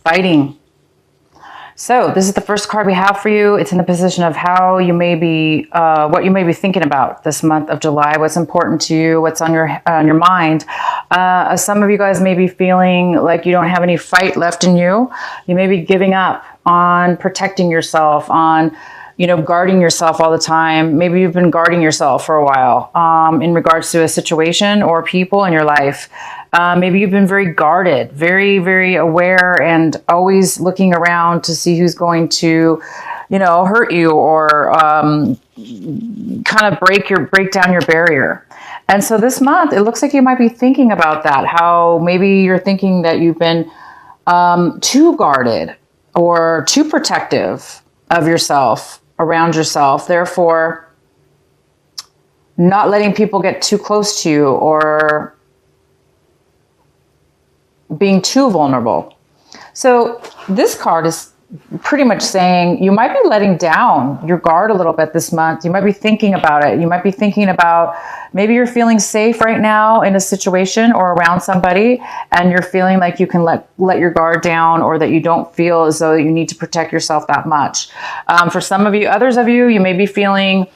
fighting. So this is the first card we have for you. It's in the position of how you may be, what you may be thinking about this month of July, what's important to you, what's on your mind. Some of you guys may be feeling like you don't have any fight left in you. You may be giving up on protecting yourself, on guarding yourself all the time. Maybe you've been guarding yourself for a while in regards to a situation or people in your life. Maybe you've been very guarded, very, very aware, and always looking around to see who's going to, hurt you or kind of break down your barrier. And so this month, it looks like you might be thinking about that, how maybe you're thinking that you've been too guarded or too protective of yourself, around yourself, therefore not letting people get too close to you or being too vulnerable. So this card is pretty much saying you might be letting down your guard a little bit this month. You might be thinking about it. You might be thinking about maybe you're feeling safe right now in a situation or around somebody, and you're feeling like you can let your guard down, or that you don't feel as though you need to protect yourself that much. For some of you, others of you, you may be feeling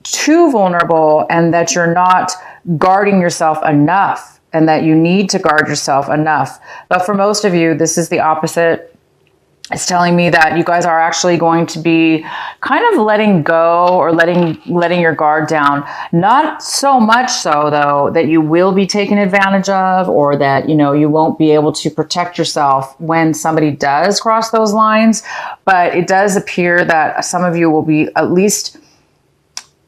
too vulnerable and that you're not guarding yourself enough, and that you need to guard yourself enough. But for most of you, this is the opposite. It's telling me that you guys are actually going to be kind of letting go or letting your guard down. Not so much so, though, that you will be taken advantage of, or that, you won't be able to protect yourself when somebody does cross those lines. But it does appear that some of you will be at least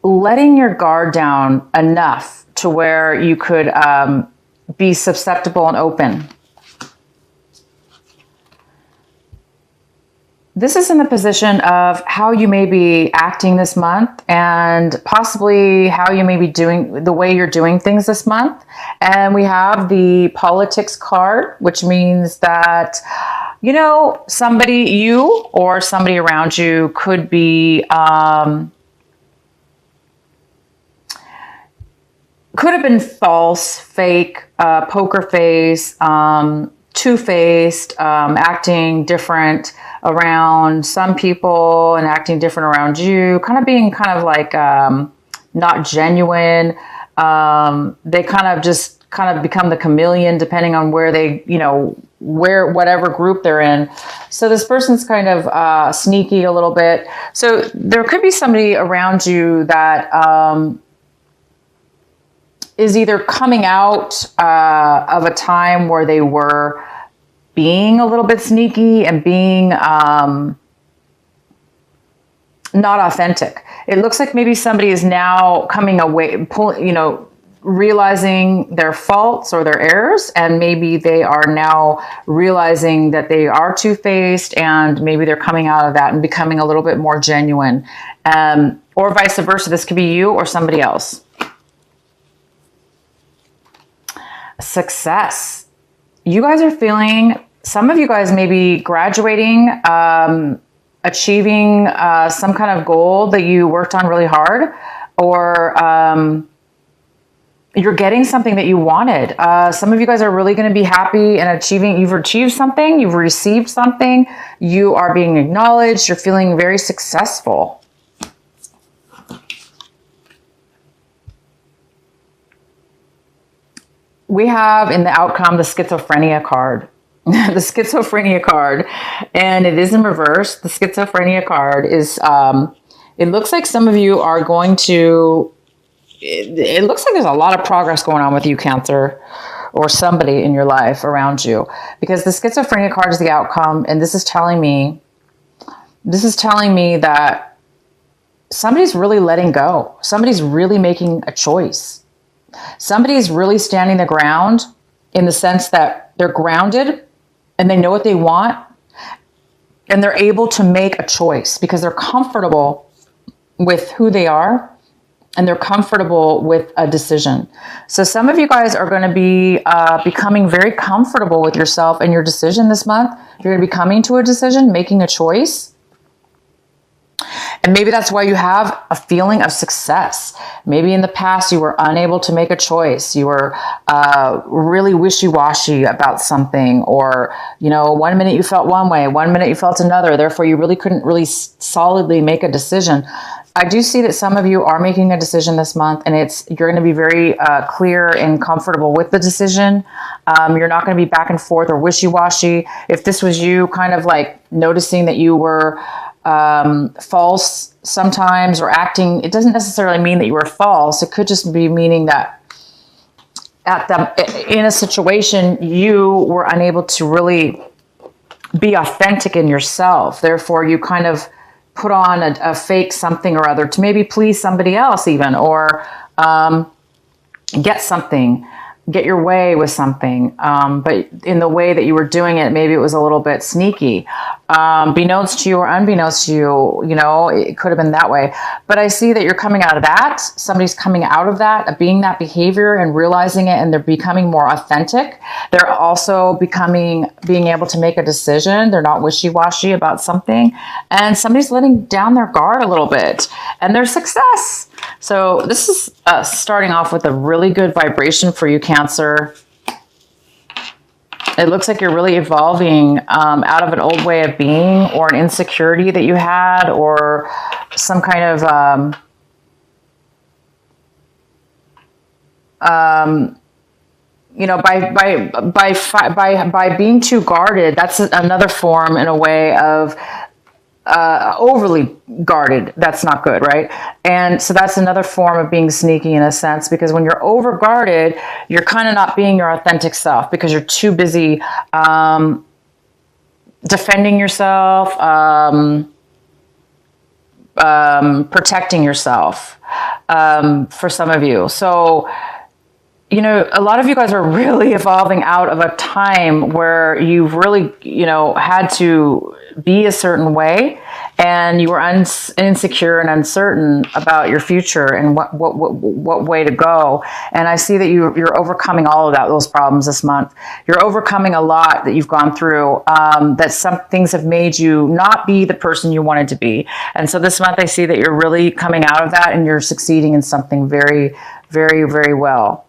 letting your guard down enough to where you could be susceptible and open. This is in the position of how you may be acting this month, and possibly how you may be doing the way you're doing things this month. And we have the politics card, which means that, you or somebody around you could be, could have been false, fake, poker face, two-faced, acting different around some people and acting different around you, kind of being like not genuine. They kind of become the chameleon depending on where they, whatever group they're in. So this person's kind of sneaky a little bit. So there could be somebody around you that is either coming out of a time where they were being a little bit sneaky and being not authentic. It looks like maybe somebody is now coming away, realizing their faults or their errors, and maybe they are now realizing that they are two-faced, and maybe they're coming out of that and becoming a little bit more genuine, or vice versa. This could be you or somebody else. Success. You guys are feeling, some of you guys may be graduating, achieving some kind of goal that you worked on really hard, or you're getting something that you wanted. Some of you guys are really going to be happy and achieving. You've achieved something, you've received something, you are being acknowledged, you're feeling very successful. We have in the outcome the schizophrenia card. The schizophrenia card, and it is in reverse. The schizophrenia card is, it looks like some of you are going to, it looks like there's a lot of progress going on with you, Cancer, or somebody in your life around you, because the schizophrenia card is the outcome, and this is telling me that somebody's really letting go. Somebody's really making a choice. Somebody's really standing the ground in the sense that they're grounded and they know what they want, and they're able to make a choice because they're comfortable with who they are and they're comfortable with a decision. So some of you guys are going to be becoming very comfortable with yourself and your decision this month. You're going to be coming to a decision, making a choice. And maybe that's why you have a feeling of success. Maybe in the past you were unable to make a choice. You were really wishy-washy about something, or, you know, 1 minute you felt one way, 1 minute you felt another. Therefore, you really couldn't really solidly make a decision. I do see that some of you are making a decision this month, and you're going to be very clear and comfortable with the decision. You're not going to be back and forth or wishy-washy. If this was you kind of like noticing that you were false sometimes or acting, it doesn't necessarily mean that you were false. It could just be meaning that in a situation you were unable to really be authentic in yourself. Therefore, you kind of put on a fake something or other to maybe please somebody else even, or get your way with something. But in the way that you were doing it, maybe it was a little bit sneaky. Beknownst to you or unbeknownst to you, you know, it could have been that way. But I see that you're coming out of that. Somebody's coming out of that, being that behavior and realizing it, and they're becoming more authentic. They're also being able to make a decision. They're not wishy-washy about something. And somebody's letting down their guard a little bit, and their success. So this is starting off with a really good vibration for you, Cancer. It looks like you're really evolving out of an old way of being, or an insecurity that you had, or some kind of you know, by being too guarded. That's another form in a way of overly guarded. That's not good, right? And so that's another form of being sneaky in a sense, because when you're over guarded, you're kind of not being your authentic self, because you're too busy defending yourself, protecting yourself, for some of you. So, you know, a lot of you guys are really evolving out of a time where you've really, you know, had to be a certain way, and you were insecure and uncertain about your future and what way to go. And I see that you're overcoming all of those problems this month. You're overcoming a lot that you've gone through, that some things have made you not be the person you wanted to be. And so this month I see that you're really coming out of that, and you're succeeding in something very, very, very well.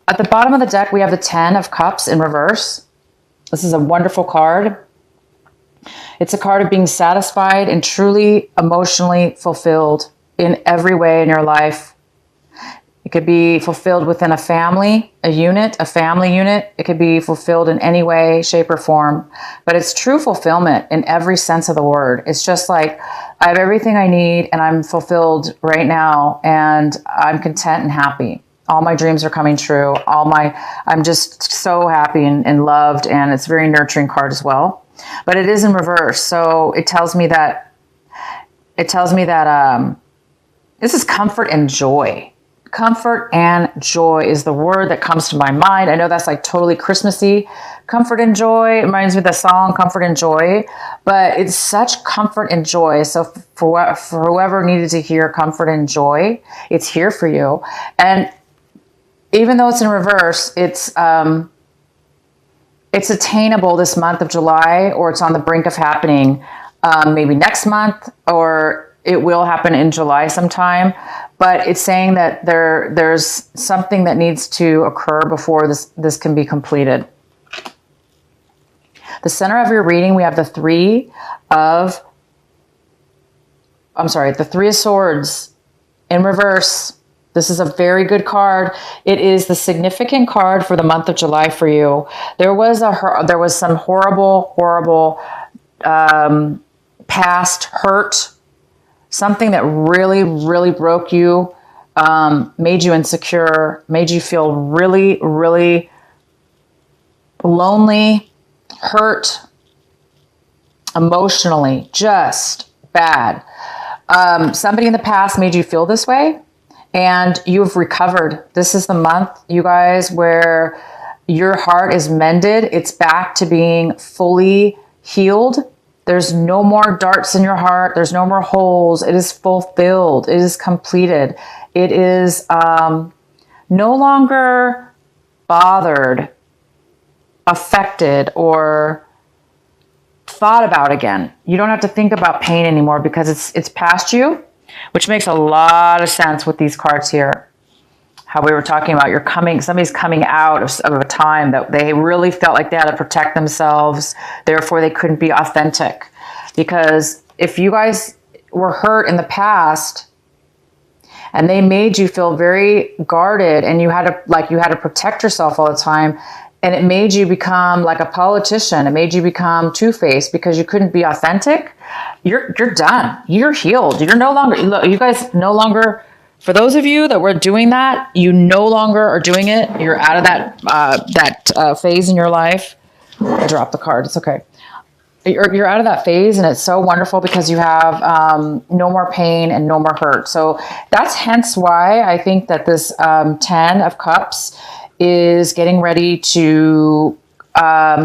At the bottom of the deck, we have the 10 of Cups in reverse. This is a wonderful card. It's a card of being satisfied and truly emotionally fulfilled in every way in your life. It could be fulfilled within a family, a family unit. It could be fulfilled in any way, shape, or form. But it's true fulfillment in every sense of the word. It's just like, I have everything I need, and I'm fulfilled right now, and I'm content and happy. All my dreams are coming true. I'm just so happy and loved, and it's a very nurturing card as well. But it is in reverse, so it tells me that this is comfort and joy. Comfort and joy is the word that comes to my mind. I know that's like totally Christmassy. Comfort and joy, it reminds me of the song Comfort and Joy, but it's such comfort and joy. So for whoever needed to hear comfort and joy, it's here for you. And even though it's in reverse, it's attainable this month of July, or it's on the brink of happening maybe next month, or it will happen in July sometime. But it's saying that there's something that needs to occur before this can be completed. The center of your reading, we have the Three of Swords in reverse. This is a very good card. It is the significant card for the month of July for you. There was some horrible past hurt, something that really, really broke you, made you insecure, made you feel really, really lonely, hurt, emotionally, just bad. Somebody in the past made you feel this way, and you've recovered. This is the month, you guys, where your heart is mended. It's back to being fully healed. There's no more darts in your heart. There's no more holes. It is fulfilled. It is completed. It is no longer bothered, affected, or thought about again. You don't have to think about pain anymore because it's past you, which makes a lot of sense with these cards here. How we were talking about somebody's coming out of a time that they really felt like they had to protect themselves. Therefore, they couldn't be authentic. Because if you guys were hurt in the past and they made you feel very guarded and you had to protect yourself all the time, and it made you become like a politician, it made you become two-faced because you couldn't be authentic, you're done. You're healed. You're no longer, you guys no longer, for those of you that were doing that, you no longer are doing it. You're out of that phase in your life. I dropped the card. It's okay. You're out of that phase, and it's so wonderful because you have no more pain and no more hurt. So that's hence why I think that this 10 of Cups is getting ready to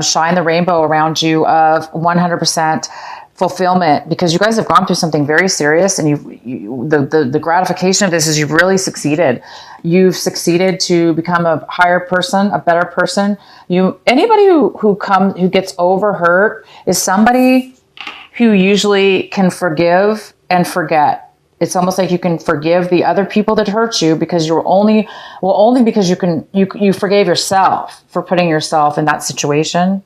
shine the rainbow around you of 100% fulfillment, because you guys have gone through something very serious, and the gratification of this is you've really succeeded. You've succeeded to become a higher person, a better person. Anybody who gets over hurt is somebody who usually can forgive and forget. It's almost like you can forgive the other people that hurt you because only because you forgave yourself for putting yourself in that situation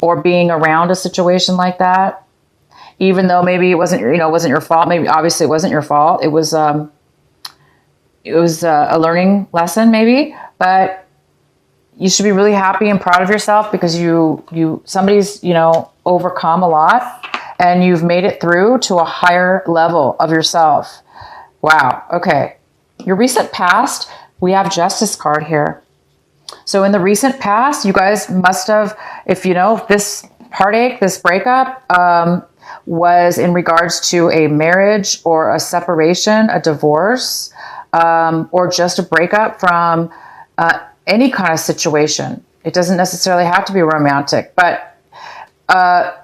or being around a situation like that. Even though maybe it wasn't your fault. Maybe obviously it wasn't your fault. It was a learning lesson maybe, but you should be really happy and proud of yourself because somebody's overcome a lot and you've made it through to a higher level of yourself. Wow. Okay. Your recent past, we have Justice card here. So in the recent past, you guys must have, if this heartache, this breakup, was in regards to a marriage or a separation, a divorce, or just a breakup from any kind of situation. It doesn't necessarily have to be romantic, but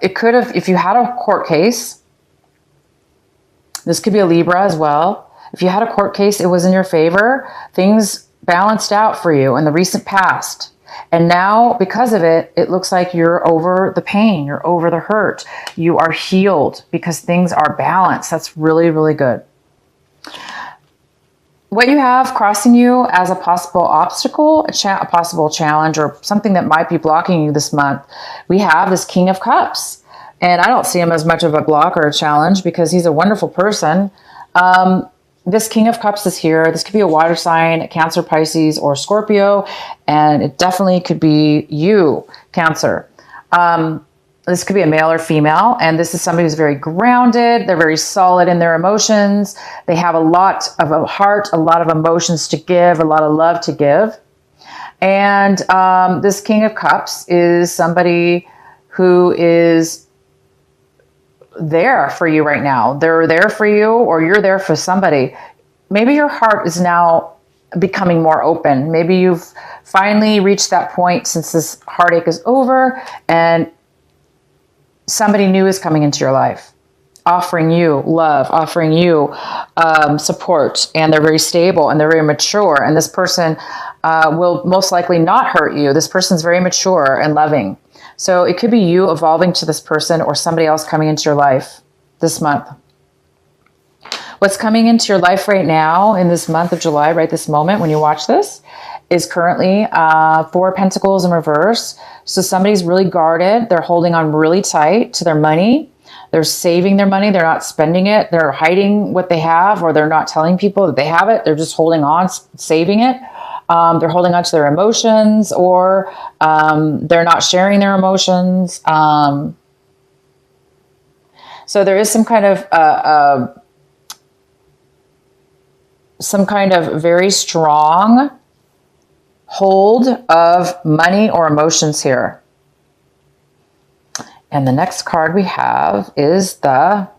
it could have, if you had a court case, this could be a Libra as well. If you had a court case, it was in your favor. Things balanced out for you in the recent past. And now, because of it, it looks like you're over the pain. You're over the hurt. You are healed because things are balanced. That's really, really good. What you have crossing you as a possible obstacle, a possible challenge, or something that might be blocking you this month, we have this King of Cups. And I don't see him as much of a block or a challenge because he's a wonderful person. This King of Cups is here. This could be a water sign, a Cancer, Pisces, or Scorpio, and it definitely could be you, Cancer. This could be a male or female, and this is somebody who's very grounded. They're very solid in their emotions. They have a lot of a heart, a lot of emotions to give, a lot of love to give. And this King of Cups is somebody who is there for you right now. They're there for you, or you're there for somebody. Maybe your heart is now becoming more open. Maybe you've finally reached that point since this heartache is over and somebody new is coming into your life, offering you love, offering you support, and they're very stable and they're very mature, and this person will most likely not hurt you. This person's very mature and loving. So it could be you evolving to this person or somebody else coming into your life this month. What's coming into your life right now in this month of July, right this moment when you watch this, is currently 4 Pentacles in reverse. So somebody's really guarded. They're holding on really tight to their money. They're saving their money. They're not spending it. They're hiding what they have, or they're not telling people that they have it. They're just holding on, saving it. They're holding on to their emotions, or they're not sharing their emotions. So there is some kind of very strong hold of money or emotions here. And the next card we have is the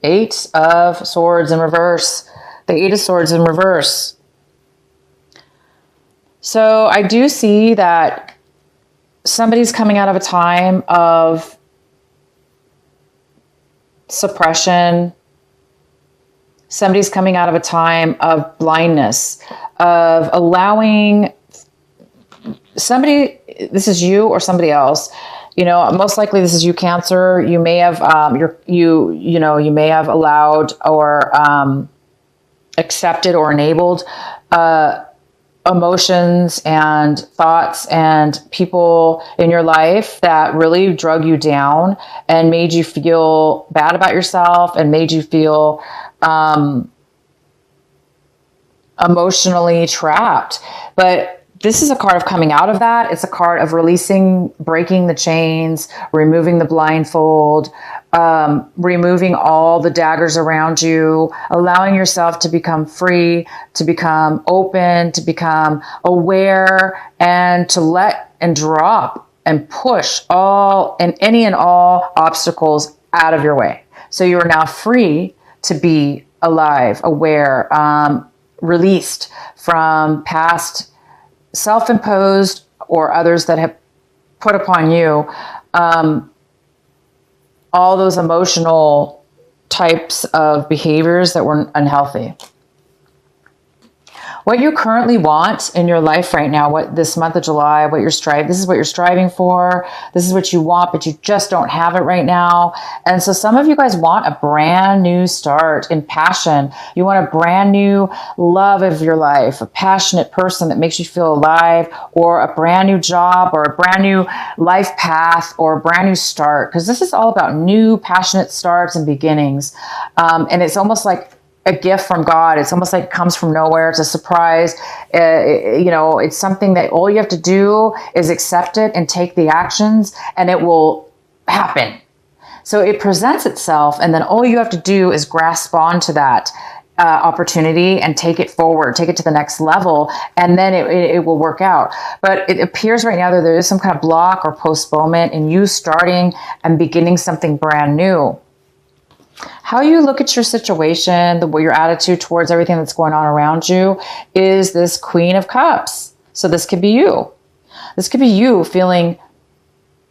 8 of Swords in reverse. The 8 of Swords in reverse. So I do see that somebody's coming out of a time of suppression. Somebody's coming out of a time of blindness, of allowing somebody, this is you or somebody else, most likely this is you, Cancer. You may have, you may have allowed or accepted or enabled emotions and thoughts and people in your life that really drug you down and made you feel bad about yourself and made you feel emotionally trapped. But this is a card of coming out of that. It's a card of releasing, breaking the chains, removing the blindfold, removing all the daggers around you, allowing yourself to become free, to become open, to become aware, and to let and drop and push all and any and all obstacles out of your way. So you are now free to be alive, aware, released from past self-imposed or others that have put upon you, all those emotional types of behaviors that were unhealthy. What you currently want in your life right now, what this month of July, this is what you're striving for. This is what you want, but you just don't have it right now. And so some of you guys want a brand new start in passion. You want a brand new love of your life, a passionate person that makes you feel alive, or a brand new job, or a brand new life path, or a brand new start. Because this is all about new, passionate starts and beginnings. And it's almost like a gift from God. It's almost like it comes from nowhere. It's a surprise. It's something that all you have to do is accept it and take the actions, and it will happen. So it presents itself, and then all you have to do is grasp onto that opportunity and take it forward, take it to the next level, and then it will work out. But it appears right now that there is some kind of block or postponement in you starting and beginning something brand new. How you look at your situation, your attitude towards everything that's going on around you is this Queen of Cups. So this could be you. This could be you feeling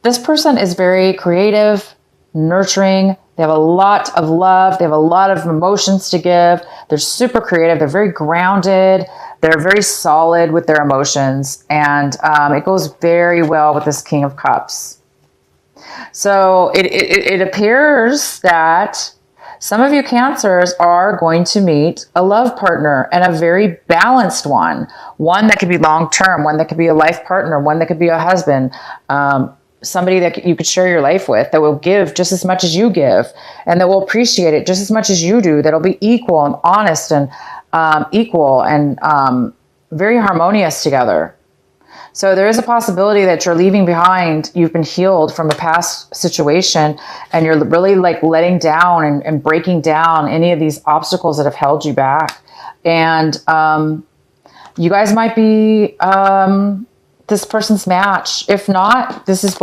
this person is very creative, nurturing. They have a lot of love. They have a lot of emotions to give. They're super creative. They're very grounded. They're very solid with their emotions. And it goes very well with this King of Cups. So it appears that some of you Cancers are going to meet a love partner, and a very balanced one that could be long-term, one that could be a life partner, one that could be a husband, somebody that you could share your life with, that will give just as much as you give, and that will appreciate it just as much as you do, that'll be equal and honest and equal and very harmonious together. So there is a possibility that you're leaving behind, you've been healed from a past situation, and you're really like letting down and breaking down any of these obstacles that have held you back. And you guys might be this person's match. If not, this is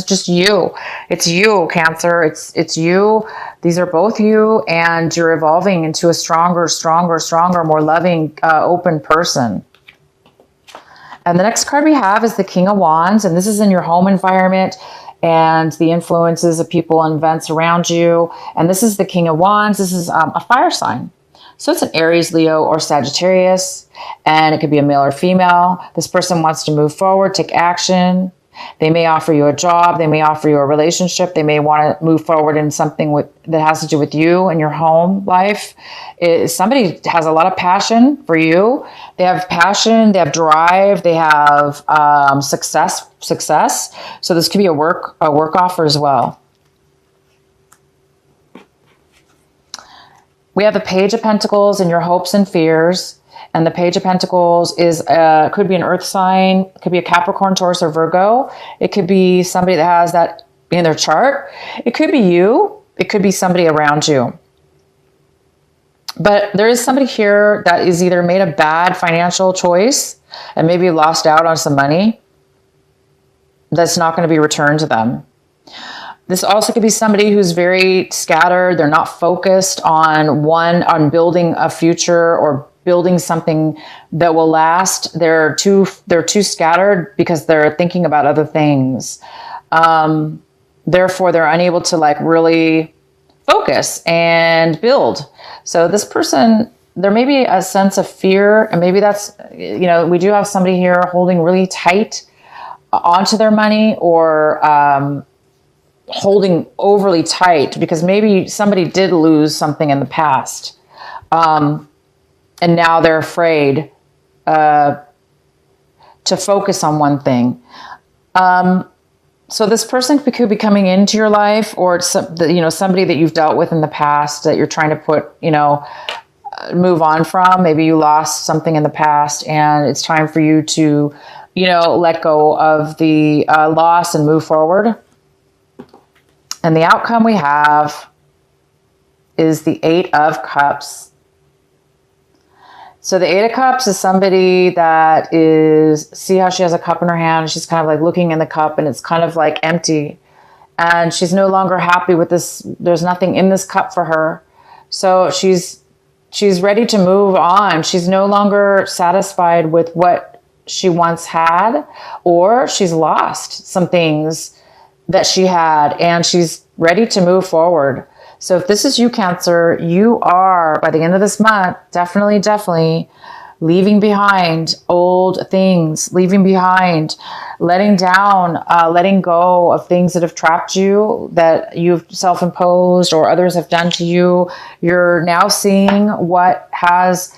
just you. It's you, Cancer. It's you. These are both you, and you're evolving into a stronger, more loving, open person. And the next card we have is the King of Wands, and this is in your home environment and the influences of people and events around you. And this is the King of Wands. This is a fire sign. So it's an Aries, Leo, or Sagittarius, and it could be a male or female. This person wants to move forward, take action. They may offer you a job. They may offer you a relationship. They may want to move forward in something that has to do with you and your home life. Somebody has a lot of passion for you. They have passion. They have drive. They have success. So this could be a work offer as well. We have the Page of Pentacles and your hopes and fears. And the Page of Pentacles is could be an earth sign, could be a Capricorn, Taurus, or Virgo. It could be somebody that has that in their chart. It could be you. It could be somebody around you. But there is somebody here that is either made a bad financial choice and maybe lost out on some money that's not going to be returned to them. This also could be somebody who's very scattered. They're not focused on building a future or building something that will last. They're too scattered because they're thinking about other things. Therefore, they're unable to like really focus and build. So this person, there may be a sense of fear, and maybe that's, we do have somebody here holding really tight onto their money or holding overly tight, because maybe somebody did lose something in the past. And now they're afraid to focus on one thing. So this person could be coming into your life, or it's somebody that you've dealt with in the past that you're trying to move on from. Maybe you lost something in the past and it's time for you to, let go of the loss and move forward. And the outcome we have is the 8 of Cups. So the 8 of Cups is somebody that see how she has a cup in her hand. She's kind of like looking in the cup and it's kind of like empty. And she's no longer happy with this. There's nothing in this cup for her. So she's ready to move on. She's no longer satisfied with what she once had, or she's lost some things that she had and she's ready to move forward. So if this is you, Cancer, you are, by the end of this month, definitely leaving behind old things, leaving behind, letting down, letting go of things that have trapped you, that you've self-imposed or others have done to you. You're now seeing what has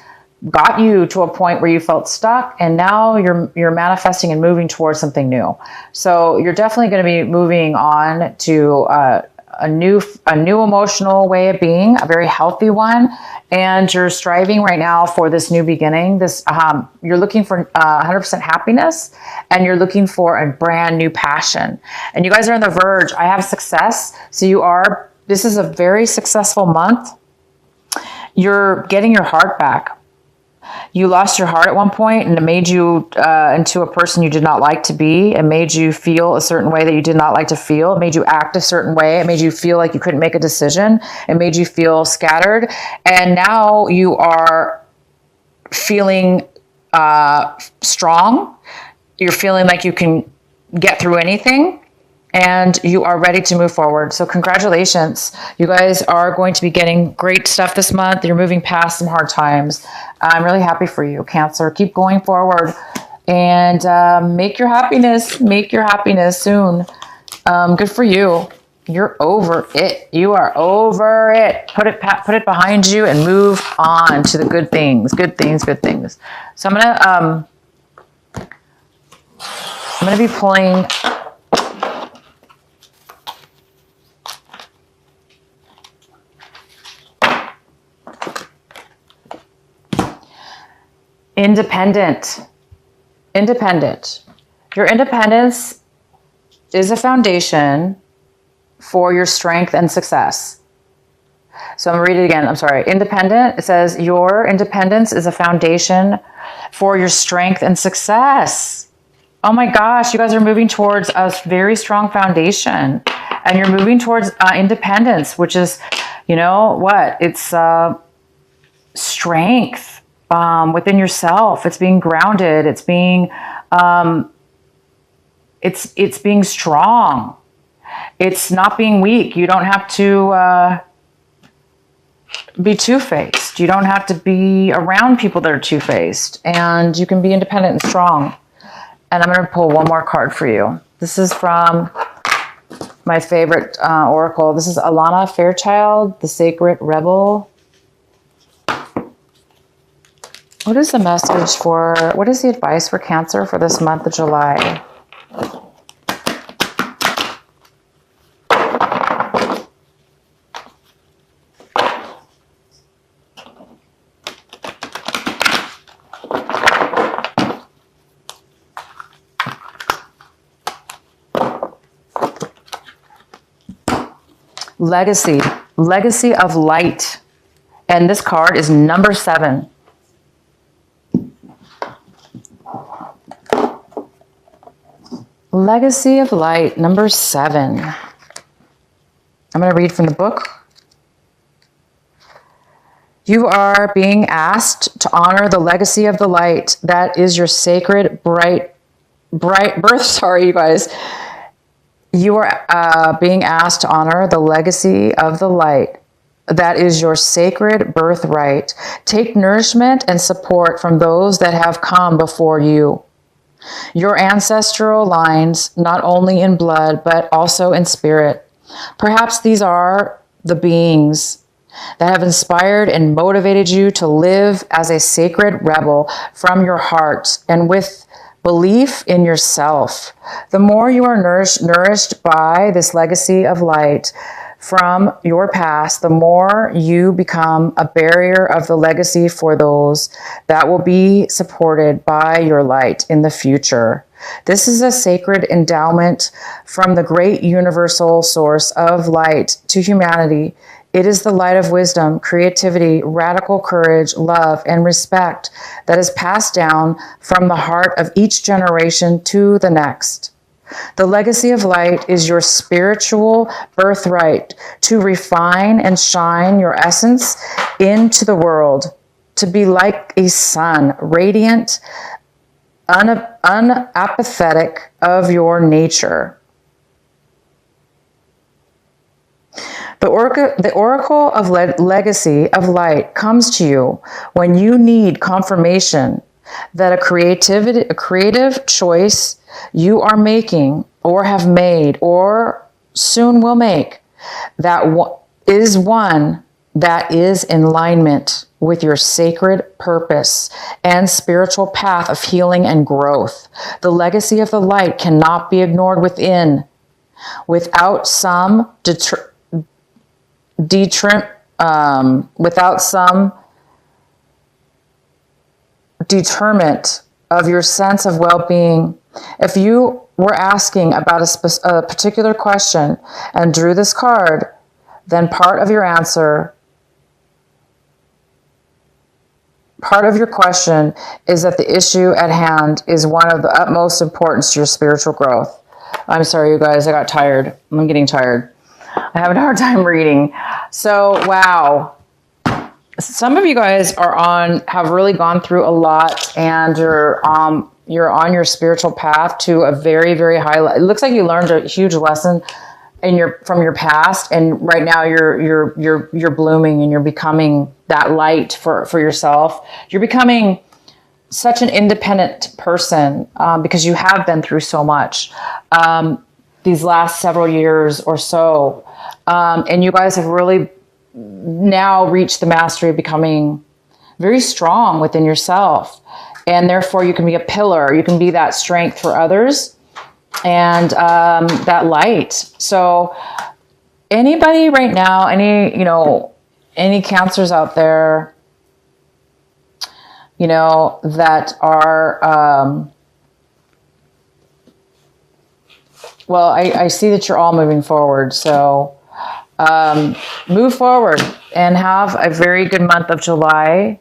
got you to a point where you felt stuck, and now you're manifesting and moving towards something new. So you're definitely going to be moving on to a new emotional way of being, a very healthy one, and you're striving right now for this new beginning. You're looking for 100% happiness, and you're looking for a brand new passion. And you guys are on the verge. I have success. So this is a very successful month. You're getting your heart back. You lost your heart at one point, and it made you into a person you did not like to be. It made you feel a certain way that you did not like to feel. It made you act a certain way. It made you feel like you couldn't make a decision. It made you feel scattered. And now you are feeling strong. You're feeling like you can get through anything. And you are ready to move forward. So congratulations. You guys are going to be getting great stuff this month. You're moving past some hard times. I'm really happy for you, Cancer. Keep going forward and make your happiness soon. Good for you. You're over it. You are over it. Put it behind you and move on to the good things. Good things. So I'm gonna be pulling Independent. Your independence is a foundation for your strength and success. So I'm going to read it again. I'm sorry. Independent. It says your independence is a foundation for your strength and success. Oh my gosh, you guys are moving towards a very strong foundation, and you're moving towards independence, which is, it's strength. Within yourself. It's being grounded. It's being, it's being strong. It's not being weak. You don't have to be two-faced. You don't have to be around people that are two-faced, and you can be independent and strong. And I'm going to pull one more card for you. This is from my favorite oracle. This is Alana Fairchild, the Sacred Rebel. What is the what is the advice for Cancer for this month of July? Legacy of light. And this card is number 7. Legacy of light, number 7. I'm going to read from the book. You are being asked to honor the legacy of the light. That is your sacred, bright birth. Sorry, you guys. You are being asked to honor the legacy of the light. That is your sacred birthright. Take nourishment and support from those that have come before you. Your ancestral lines, not only in blood, but also in spirit. Perhaps these are the beings that have inspired and motivated you to live as a sacred rebel from your heart and with belief in yourself. The more you are nourished by this legacy of light from your past, the more you become a barrier of the legacy for those that will be supported by your light in the future. This is a sacred endowment from the great universal source of light to humanity. It is the light of wisdom, creativity, radical courage, love, and respect that is passed down from the heart of each generation to the next. The legacy of light is your spiritual birthright to refine and shine your essence into the world, to be like a sun, radiant, unapathetic of your nature. The oracle of legacy of light comes to you when you need confirmation that a creative choice you are making or have made or soon will make that is one that is in alignment with your sacred purpose and spiritual path of healing and growth. The legacy of the light cannot be ignored without some deterrent of your sense of well-being. If you were asking about a particular question and drew this card, then part of your question is that the issue at hand is one of the utmost importance to your spiritual growth. I'm sorry, you guys, I got tired. I'm getting tired. I have a hard time reading. So, wow. Some of you guys have really gone through a lot, and you're on your spiritual path to a very, very high level. It looks like you learned a huge lesson from your past, and right now you're blooming and you're becoming that light for yourself. You're becoming such an independent person because you have been through so much these last several years or so, and you guys have really now reached the mastery of becoming very strong within yourself, and therefore you can be a pillar. You can be that strength for others and that light. So anybody right now, any cancers out there, that are, well, I see that you're all moving forward. So move forward and have a very good month of July.